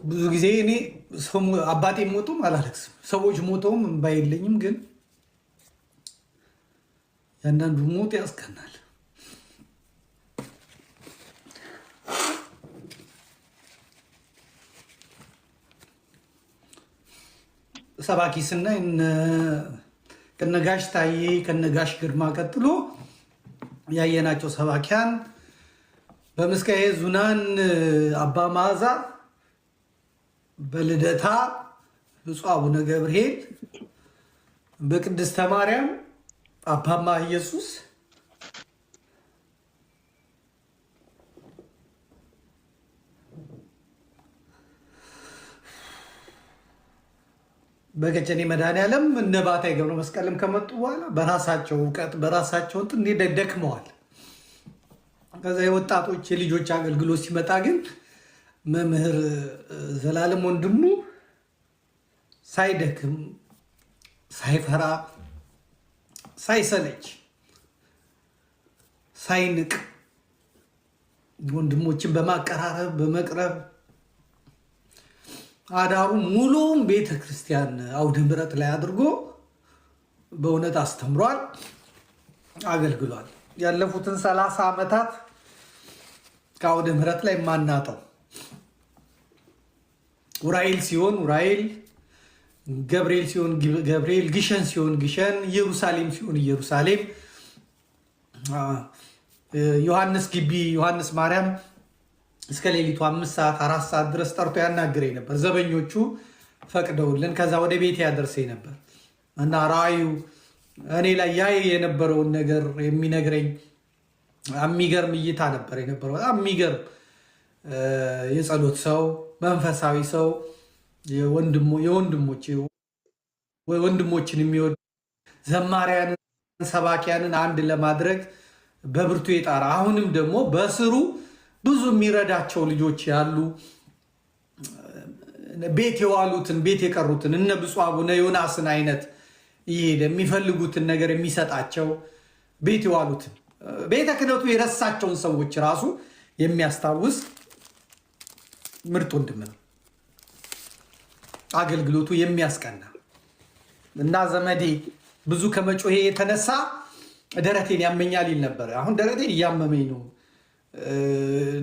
ብዙ ጊዜ እኔ አባቴ ሞቶም አላለቅስም፣ ሰዎች ሞተውም እምባ የለኝም። ግን ያንዳንዱ ሞት ያስቀናል። ሰባኪ ስናይ ከነጋሽ ታዬ ከነጋሽ ግርማ ቀጥሎ ያየናቸው ሰባኪያን በምስካየ ኅዙናን አባ መዓዛ፣ በልደታ ብፁዕ አቡነ ገብርኤል፣ በቅድስተ ማርያም አባማ ኢየሱስ፣ በቀጨኔ መድኃኔዓለም እነ ባታይ ገብረ መስቀልም ከመጡ በኋላ በራሳቸው እውቀት በራሳቸው እንትን ደክመዋል። ከዛ የወጣቶች የልጆች አገልግሎት ሲመጣ ግን መምህር ዘላለም ወንድሙ ሳይደክም ሳይፈራ ሳይሰለች ሳይንቅ ወንድሞችን በማቀራረብ በመቅረብ አዳሩ ሙሉም ቤተ ክርስቲያን አውደ ምሕረት ላይ አድርጎ በእውነት አስተምሯል፣ አገልግሏል። ያለፉትን 30 ዓመታት ከአውደ ምሕረት ላይ የማናጠው ዑራኤል ሲሆን ዑራኤል፣ ገብርኤል ሲሆን ገብርኤል፣ ግሸን ሲሆን ግሸን፣ ኢየሩሳሌም ሲሆን ኢየሩሳሌም፣ ዮሐንስ ግቢ ዮሐንስ ማርያም እስከ ሌሊቱ 5 ሰዓት 4 ሰዓት ድረስ ጠርቶ ያናግረኝ ነበር። ዘበኞቹ ፈቅደውልን ከዛ ወደ ቤት ያደርሰኝ ነበር እና ራእዩ እኔ ላይ ያይ የነበረውን ነገር የሚነግረኝ የሚገርም እይታ ነበር የነበረው። በጣም የሚገርም የጸሎት ሰው፣ መንፈሳዊ ሰው፣ ወንድሞችን የሚወድ ዘማሪያንን ሰባኪያንን አንድ ለማድረግ በብርቱ የጣራ አሁንም ደግሞ በስሩ ብዙ የሚረዳቸው ልጆች ያሉ ቤት የዋሉትን ቤት የቀሩትን እነ ብፁዕ አቡነ ዮናስን አይነት ይሄድ የሚፈልጉትን ነገር የሚሰጣቸው ቤት የዋሉትን ቤተ ክህነቱ የረሳቸውን ሰዎች ራሱ የሚያስታውስ ምርጥ ወንድም ነው። አገልግሎቱ የሚያስቀና እና ዘመዴ ብዙ ከመጮሄ የተነሳ ደረቴን ያመኛል ይል ነበር። አሁን ደረቴን እያመመኝ ነው።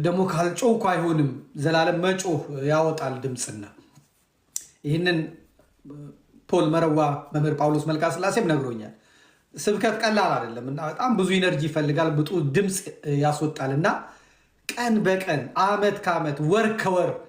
ደግሞ ካልጮህ አይሆንም። ዘላለም መጮህ ያወጣል ድምፅና ይህንን ፖል መረዋ መምህር ጳውሎስ መልካ ስላሴም ነግሮኛል። ስብከት ቀላል አይደለም እና በጣም ብዙ ኢነርጂ ይፈልጋል፣ ብጡ ድምፅ ያስወጣል እና ቀን በቀን አመት ከአመት ወር ከወር